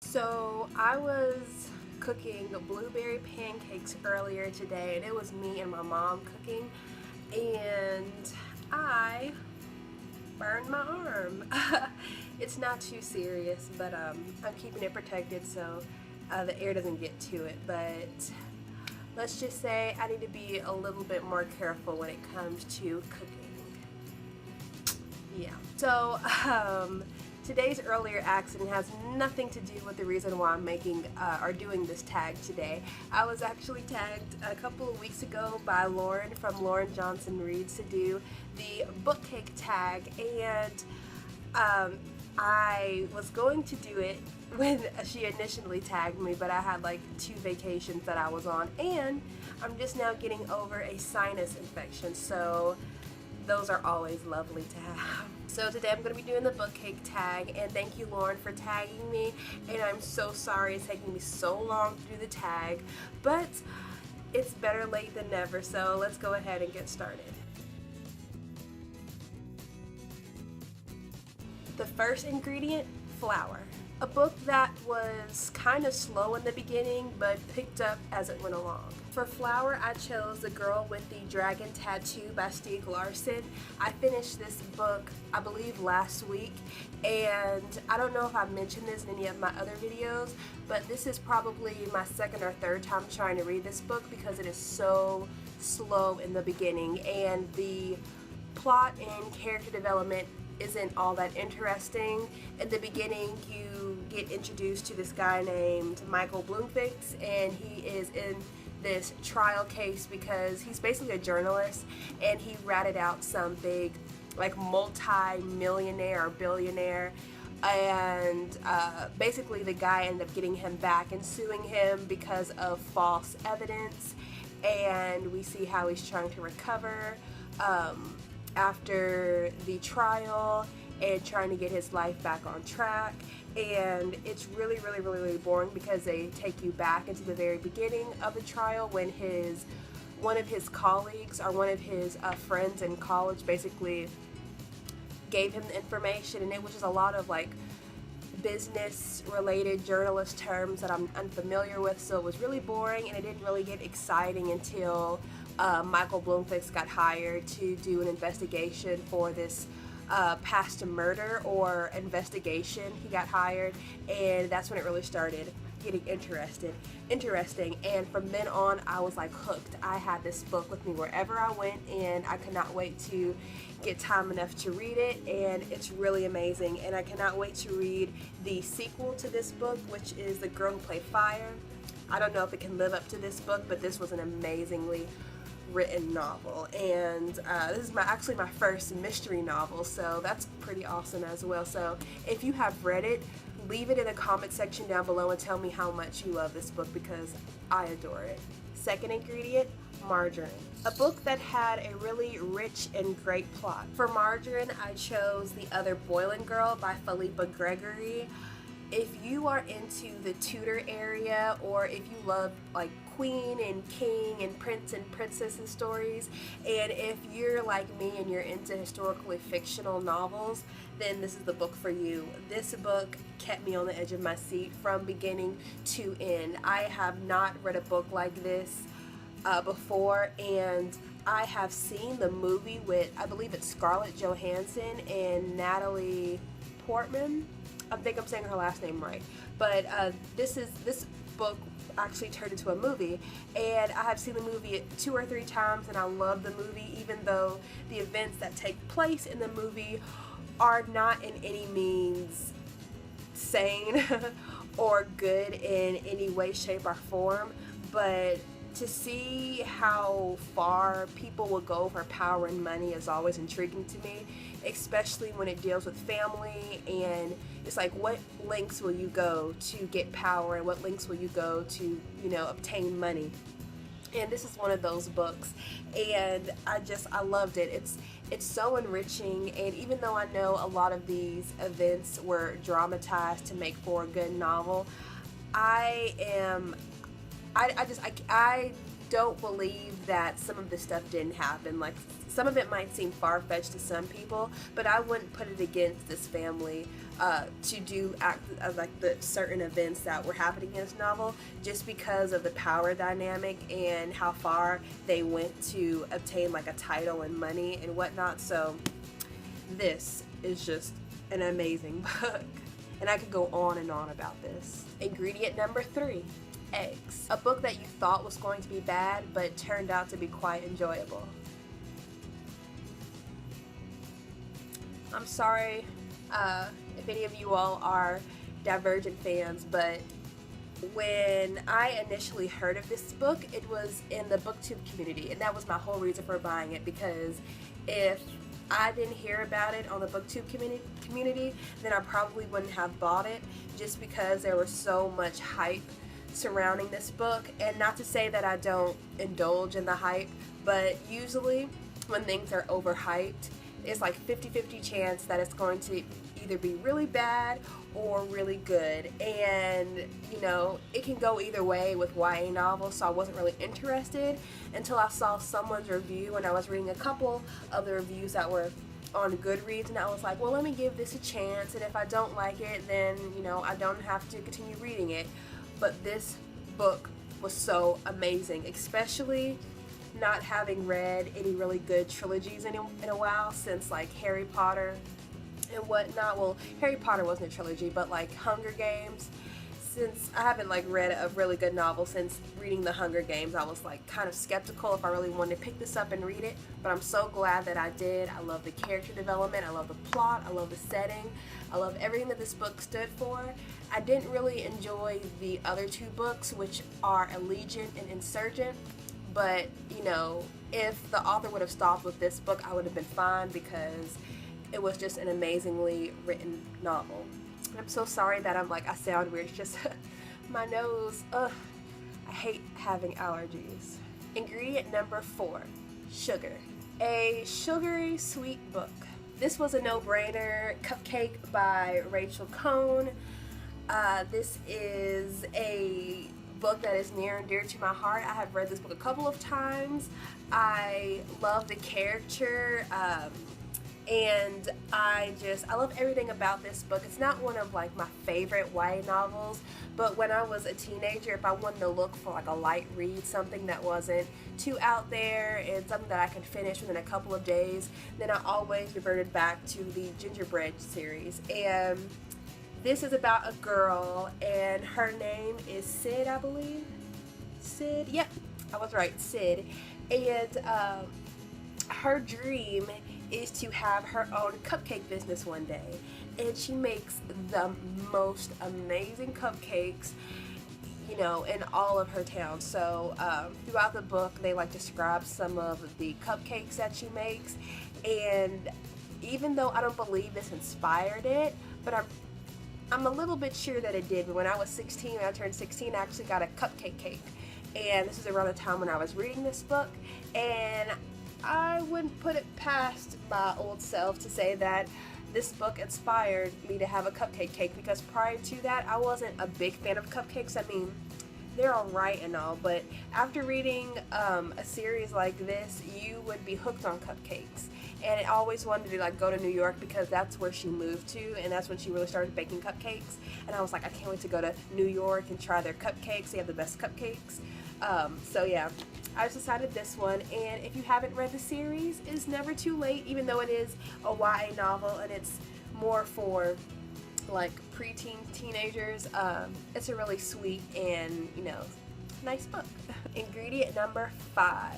So I was cooking blueberry pancakes earlier today, and it was me and my mom cooking, and I burned my arm. It's not too serious, but I'm keeping it protected so the air doesn't get to it. But let's just say I need to be a little bit more careful when it comes to cooking. Yeah. So, today's earlier accident has nothing to do with the reason why I'm making or doing this tag today. I was actually tagged a couple of weeks ago by Lauren from Lauren Johnson Reads to do the book cake tag, and I was going to do it when she initially tagged me, but I had like 2 vacations that I was on, and I'm just now getting over a sinus infection, so those are always lovely to have. So today I'm going to be doing the book cake tag, and thank you, Lauren, for tagging me, and I'm so sorry it's taking me so long to do the tag, but it's better late than never, so let's go ahead and get started. The first ingredient, flour. A book that was kind of slow in the beginning but picked up as it went along. For flour, I chose The Girl with the Dragon Tattoo by Stieg Larsson. I finished this book, I believe, last week, and I don't know if I've mentioned this in any of my other videos, but this is probably my second or third time trying to read this book because it is so slow in the beginning, and the plot and character development isn't all that interesting. In the beginning, you get introduced to this guy named Michael Bloomfix, and he is in this trial case because he's basically a journalist, and he ratted out some big, like, multi-millionaire or billionaire, and basically the guy ended up getting him back and suing him because of false evidence, and we see how he's trying to recover after the trial and trying to get his life back on track. And it's really boring because they take you back into the very beginning of the trial when one of his colleagues or one of his friends in college basically gave him the information, and it was just a lot of like business related journalist terms that I'm unfamiliar with, so it was really boring, and it didn't really get exciting until Michael Bloomfix got hired to do an investigation for this past murder or investigation. He got hired, and that's when it really started getting interesting, and from then on I was like hooked. I had this book with me wherever I went, and I could not wait to get time enough to read it, and it's really amazing, and I cannot wait to read the sequel to this book, which is The Girl Who Played Fire. I don't know if it can live up to this book, but this was an amazingly written novel, and this is actually my first mystery novel, so that's pretty awesome as well. So if you have read it, leave it in the comment section down below and tell me how much you love this book because I adore it. Second ingredient, margarine. A book that had a really rich and great plot. For margarine, I chose The Other Boylan Girl by Philippa Gregory. If you are into the Tudor area, or if you love like queen and king and prince and princesses stories, and if you're like me and you're into historically fictional novels, then this is the book for you. This book kept me on the edge of my seat from beginning to end. I have not read a book like this before, and I have seen the movie with, I believe it's Scarlett Johansson and Natalie Portman. I think I'm saying her last name right, but this book actually turned into a movie, and I have seen the movie 2 or 3 times, and I love the movie, even though the events that take place in the movie are not in any means sane or good in any way, shape, or form. But to see how far people will go for power and money is always intriguing to me, especially when it deals with family, and it's like, what lengths will you go to get power, and what lengths will you go to, obtain money? And this is one of those books, and I loved it. It's so enriching, and even though I know a lot of these events were dramatized to make for a good novel, I don't believe that some of this stuff didn't happen. Like, some of it might seem far-fetched to some people, but I wouldn't put it against this family to do like the certain events that were happening in this novel, just because of the power dynamic and how far they went to obtain like a title and money and whatnot. So this is just an amazing book, and I could go on and on about this. Ingredient number 3, eggs. A book that you thought was going to be bad but turned out to be quite enjoyable. I'm sorry if any of you all are Divergent fans, but when I initially heard of this book, it was in the booktube community, and that was my whole reason for buying it, because if I didn't hear about it on the booktube community, then I probably wouldn't have bought it, just because there was so much hype surrounding this book. And not to say that I don't indulge in the hype, but usually when things are overhyped, it's like 50-50 chance that it's going to either be really bad or really good. And you know, it can go either way with YA novels, so I wasn't really interested until I saw someone's review, and I was reading a couple of the reviews that were on Goodreads, and I was like, well, let me give this a chance, and if I don't like it, then you know, I don't have to continue reading it. But this book was so amazing, especially not having read any really good trilogies in a while, since like Harry Potter and whatnot. Well, Harry Potter wasn't a trilogy, but like Hunger Games. Since I haven't like read a really good novel since reading the Hunger Games, I was like kind of skeptical if I really wanted to pick this up and read it, but I'm so glad that I did. I love the character development, I love the plot, I love the setting, I love everything that this book stood for. I didn't really enjoy the other 2 books, which are Allegiant and Insurgent, but you know, if the author would have stopped with this book, I would have been fine, because it was just an amazingly written novel. I'm so sorry that I sound weird. It's just my nose. Ugh, I hate having allergies. Ingredient number 4, sugar. A sugary sweet book. This was a no-brainer. Cupcake by Rachel Cohn. This is a book that is near and dear to my heart. I have read this book a couple of times. I love the character. And I love everything about this book. It's not one of like my favorite YA novels, but when I was a teenager, if I wanted to look for like a light read, something that wasn't too out there and something that I could finish within a couple of days, then I always reverted back to the Gingerbread series. And this is about a girl, and her name is Sid, I believe. Sid? Yep, I was right, Sid. And her dream is to have her own cupcake business one day, and she makes the most amazing cupcakes, you know, in all of her town. So throughout the book, they like describe some of the cupcakes that she makes, and even though I don't believe this inspired it, but I'm a little bit sure that it did. But when I was 16, when I turned 16, I actually got a cupcake cake, and this is around the time when I was reading this book, and I wouldn't put it past my old self to say that this book inspired me to have a cupcake cake, because prior to that, I wasn't a big fan of cupcakes. I mean, they're alright and all, but after reading a series like this, you would be hooked on cupcakes. And I always wanted to like go to New York, because that's where she moved to, and that's when she really started baking cupcakes. And I was like, I can't wait to go to New York and try their cupcakes. They have the best cupcakes. So yeah, I just decided this one. And if you haven't read the series, it's never too late, even though it is a YA novel and it's more for like preteen teenagers. It's a really sweet and, you know, nice book. Ingredient number 5,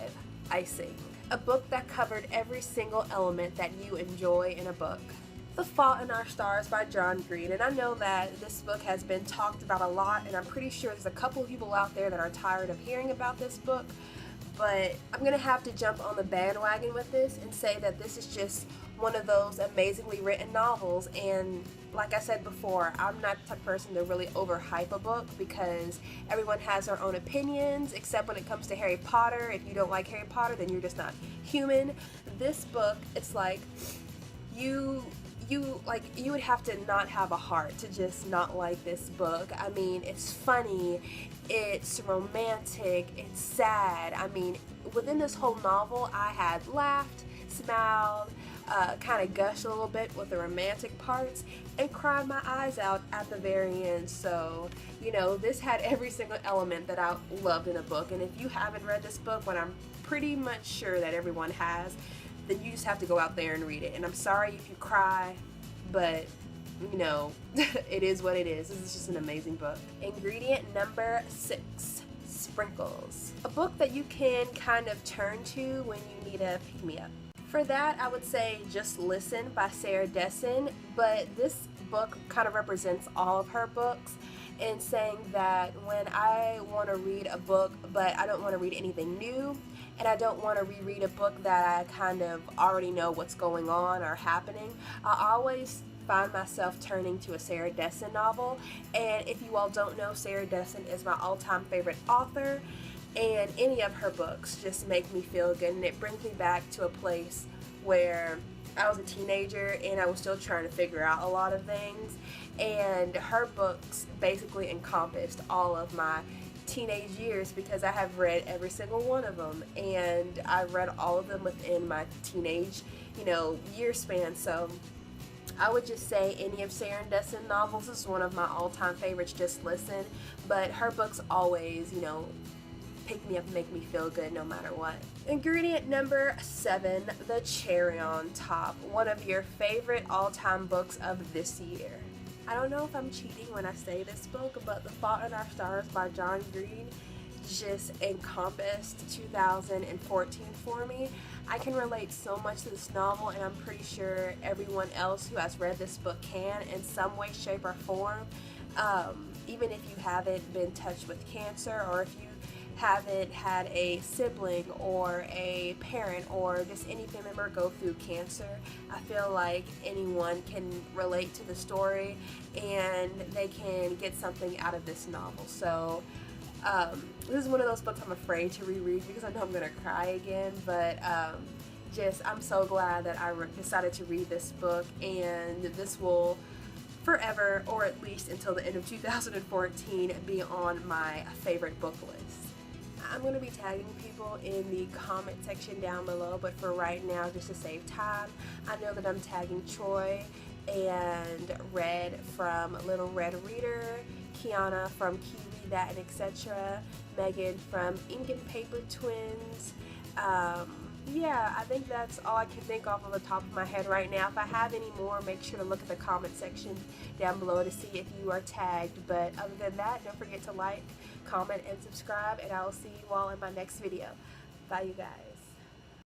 icing. A book that covered every single element that you enjoy in a book. The Fault in Our Stars by John Green. And I know that this book has been talked about a lot, and I'm pretty sure there's a couple of people out there that are tired of hearing about this book, but I'm gonna have to jump on the bandwagon with this and say that this is just one of those amazingly written novels. And like I said before, I'm not the type of person to really overhype a book, because everyone has their own opinions, except when it comes to Harry Potter. If you don't like Harry Potter, then you're just not human. This book, it's like you would have to not have a heart to just not like this book. I mean, it's funny, it's romantic, it's sad. I mean, within this whole novel, I had laughed, smiled, kind of gush a little bit with the romantic parts, and cried my eyes out at the very end. So, you know, this had every single element that I loved in a book. And if you haven't read this book, what I'm pretty much sure that everyone has, then you just have to go out there and read it. And I'm sorry if you cry, but you know, it is what it is. This is just an amazing book. Ingredient number 6, sprinkles. A book that you can kind of turn to when you need a pick-me-up. For that, I would say Just Listen by Sarah Dessen, but this book kind of represents all of her books, in saying that when I want to read a book but I don't want to read anything new, and I don't want to reread a book that I kind of already know what's going on or happening, I always find myself turning to a Sarah Dessen novel. And if you all don't know, Sarah Dessen is my all-time favorite author, and any of her books just make me feel good, and it brings me back to a place where I was a teenager and I was still trying to figure out a lot of things, and her books basically encompassed all of my teenage years because I have read every single one of them, and I read all of them within my teenage, you know, year span. So I would just say any of Sarah Dessen novels is one of my all-time favorites, Just Listen, but her books always, you know, pick me up and make me feel good no matter what. Ingredient number 7, The Cherry on Top, one of your favorite all-time books of this year. I don't know if I'm cheating when I say this book, but The Fault in Our Stars by John Green just encompassed 2014 for me. I can relate so much to this novel, and I'm pretty sure everyone else who has read this book can in some way, shape, or form. Even if you haven't been touched with cancer, or if you haven't had a sibling or a parent or just any family member go through cancer, I feel like anyone can relate to the story and they can get something out of this novel. So this is one of those books I'm afraid to reread because I know I'm gonna cry again, but I'm so glad that I decided to read this book, and this will forever, or at least until the end of 2014, be on my favorite book list. I'm going to be tagging people in the comment section down below, but for right now, just to save time, I know that I'm tagging Troy and Red from Little Red Reader, Kiana from Kiwi That and Etc., Megan from Ink and Paper Twins. Yeah, I think that's all I can think off of the top of my head right now. If I have any more, make sure to look at the comment section down below to see if you are tagged. But other than that, don't forget to like, comment, and subscribe, and I will see you all in my next video. Bye, you guys.